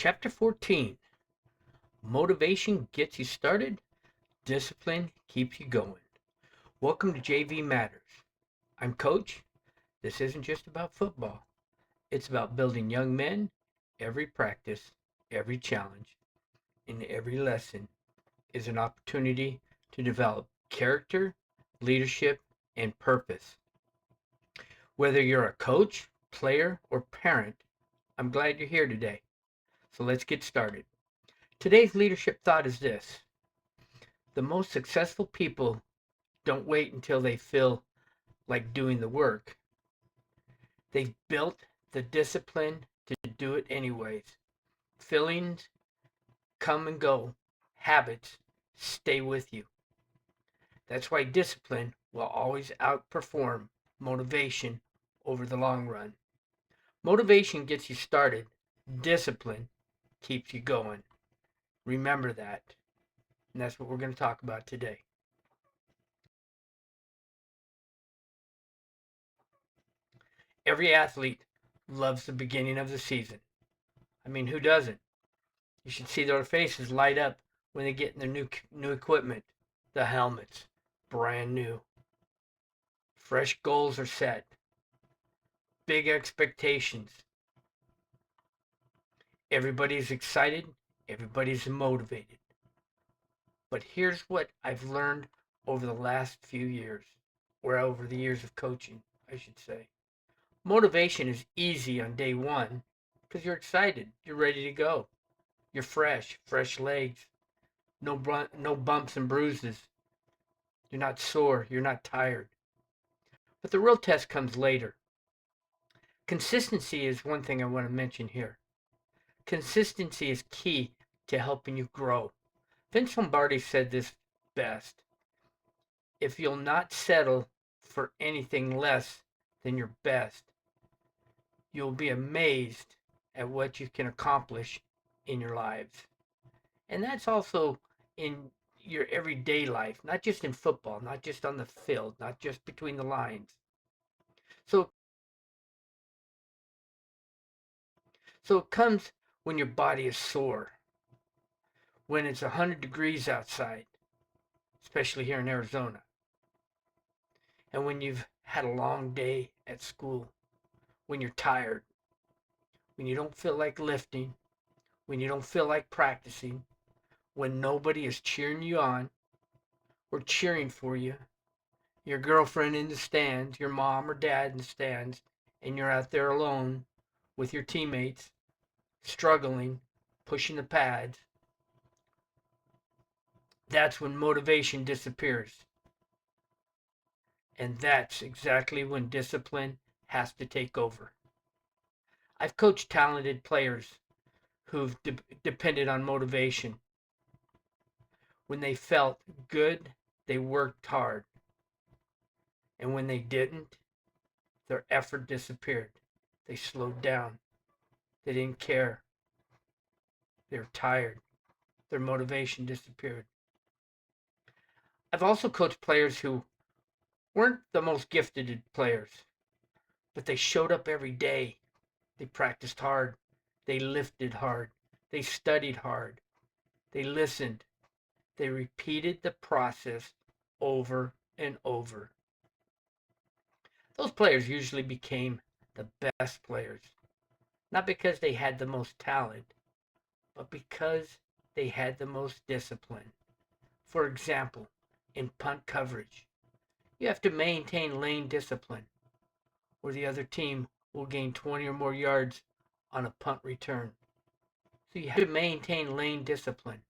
Chapter 14. Motivation gets you started, discipline keeps you going. Welcome to JV Matters. I'm Coach. This isn't just about football. It's about building young men. Every practice, every challenge, and every lesson is an opportunity to develop character, leadership, and purpose. Whether you're a coach, player, or parent, I'm glad you're here today. So let's get started. Today's leadership thought is this: the most successful people don't wait until they feel like doing the work. They've built the discipline to do it anyways. Feelings come and go. Habits stay with you. That's why discipline will always outperform motivation over the long run. Motivation gets you started. Discipline keeps you going. Remember that. And that's what we're going to talk about today. Every athlete loves the beginning of the season. I mean, who doesn't? You should see their faces light up when they get in their new equipment. The helmets, brand new. Fresh goals are set. Big expectations. Everybody's excited. Everybody's motivated. But here's what I've learned over the last few years, or over the years of coaching, I should say. Motivation is easy on day one because you're excited. You're ready to go. You're fresh legs. No bumps and bruises. You're not sore. You're not tired. But the real test comes later. Consistency is one thing I want to mention here. Consistency is key to helping you grow. Vince Lombardi said this best: if you'll not settle for anything less than your best, you'll be amazed at what you can accomplish in your lives. And that's also in your everyday life, not just in football, not just on the field, not just between the lines. So So it comes when your body is sore, when it's 100 degrees outside, especially here in Arizona, and when you've had a long day at school, when you're tired, when you don't feel like lifting, when you don't feel like practicing, when nobody is cheering you on or cheering for you, your girlfriend in the stands, your mom or dad in the stands, and you're out there alone with your teammates, struggling, pushing the pads. That's when motivation disappears. And that's exactly when discipline has to take over. I've coached talented players who've depended on motivation. When they felt good, they worked hard. And when they didn't, their effort disappeared. They slowed down. They didn't care. They were tired. Their motivation disappeared. I've also coached players who weren't the most gifted players, but they showed up every day. They practiced hard. They lifted hard. They studied hard. They listened. They repeated the process over and over. Those players usually became the best players, not because they had the most talent, but because they had the most discipline. For example, in punt coverage, you have to maintain lane discipline, or the other team will gain 20 or more yards on a punt return. So you have to maintain lane discipline,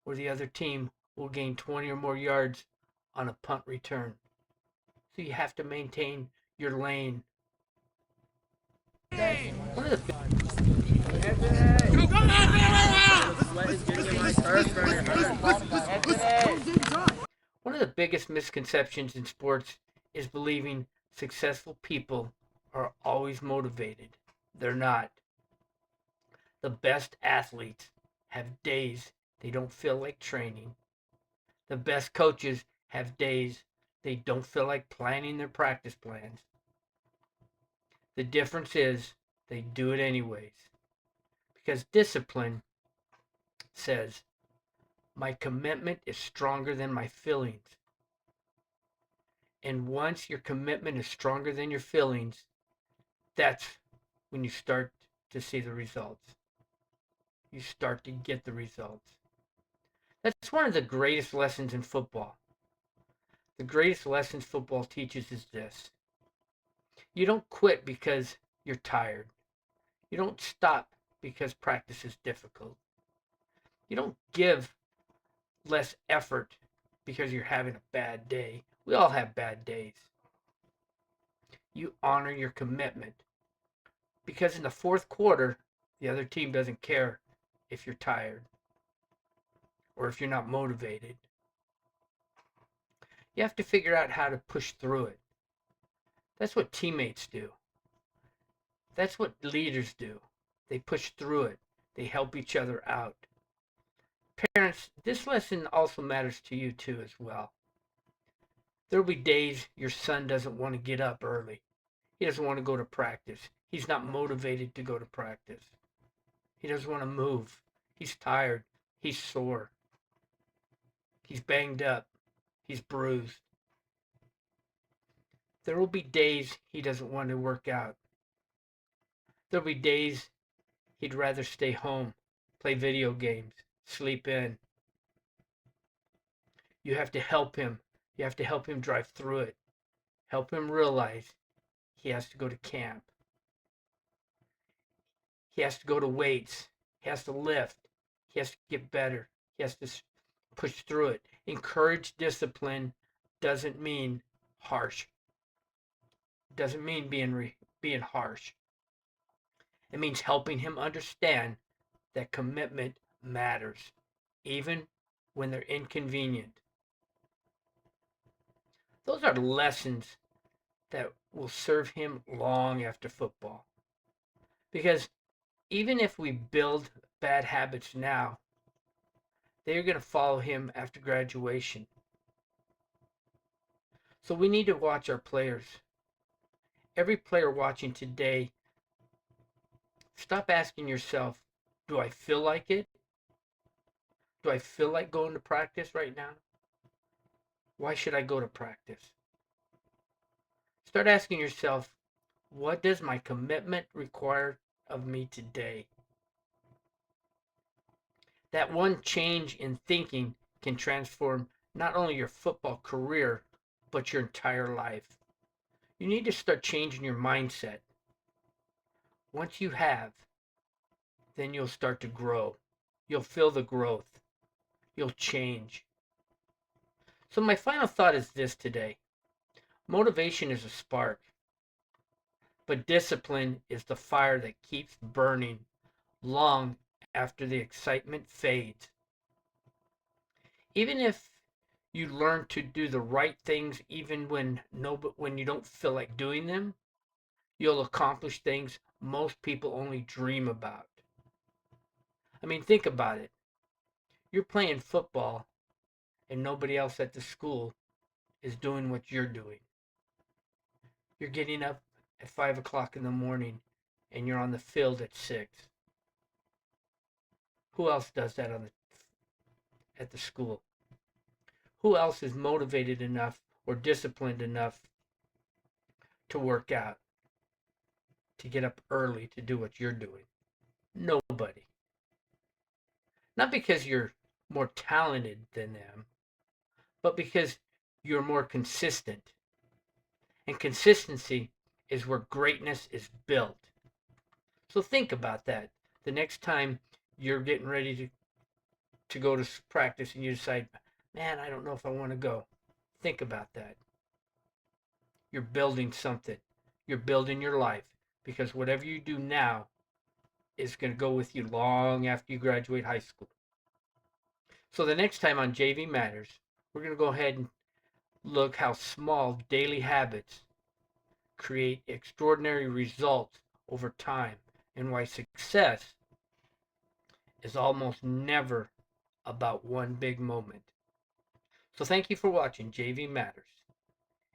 or the other team will gain 20 or more yards on a punt return. So you have to maintain your lane. One of the One of the biggest misconceptions in sports is believing successful people are always motivated. They're not. The best athletes have days they don't feel like training. The best coaches have days they don't feel like planning their practice plans. The difference is they do it anyways Because discipline says, my commitment is stronger than my feelings. And once your commitment is stronger than your feelings, that's when you start to see the results. You start to get the results. That's one of the greatest lessons in football. The greatest lessons football teaches is this. You don't quit because you're tired. You don't stop because practice is difficult. You don't give less effort because you're having a bad day. We all have bad days. You honor your commitment because in the fourth quarter, the other team doesn't care if you're tired or if you're not motivated. You have to figure out how to push through it. That's what teammates do. That's what leaders do. They push through it. They help each other out. Parents, this lesson also matters to you too as well. There will be days your son doesn't want to get up early. He doesn't want to go to practice. He's not motivated to go to practice. He doesn't want to move. He's tired. He's sore. He's banged up. He's bruised. There will be days he doesn't want to work out. There will be days he'd rather stay home, play video games, sleep in. You have to help him. You have to help him drive through it. Help him realize he has to go to camp. He has to go to weights. He has to lift. He has to get better. He has to push through it. Encourage discipline doesn't mean harsh. Doesn't mean being harsh. It means helping him understand that commitment matters, even when they're inconvenient. Those are lessons that will serve him long after football. Because even if we build bad habits now, they're going to follow him after graduation. So we need to watch our players. Every player watching today, stop asking yourself, do I feel like it? Do I feel like going to practice right now? Why should I go to practice? Start asking yourself, what does my commitment require of me today? That one change in thinking can transform not only your football career, but your entire life. You need to start changing your mindset. Once you have, then you'll start to grow. You'll feel the growth. You'll change. So my final thought is this today. Motivation is a spark, but discipline is the fire that keeps burning long after the excitement fades. Even if you learn to do the right things even when you don't feel like doing them, you'll accomplish things most people only dream about. I mean, think about it. You're playing football and nobody else at the school is doing what you're doing. You're getting up at 5 o'clock in the morning and you're on the field at 6. Who else does that at the school? Who else is motivated enough or disciplined enough to work out, to get up early to do what you're doing? Nobody. Not because you're more talented than them, but because you're more consistent. And consistency is where greatness is built. So think about that. The next time you're getting ready to go to practice and you decide, man, I don't know if I want to go. Think about that. You're building something. You're building your life because whatever you do now is going to go with you long after you graduate high school. So the next time on JV Matters, we're going to go ahead and look how small daily habits create extraordinary results over time and why success is almost never about one big moment. So thank you for watching JV Matters.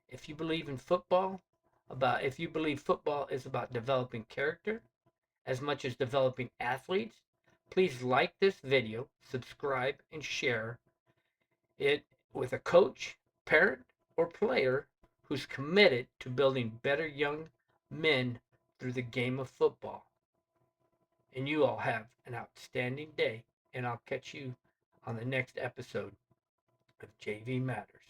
If you believe in football, if you believe football is about developing character as much as developing athletes, Please like this video, subscribe, and share it with a coach, parent, or player who's committed to building better young men through the game of football. And you all have an outstanding day, and I'll catch you on the next episode of JV Matters.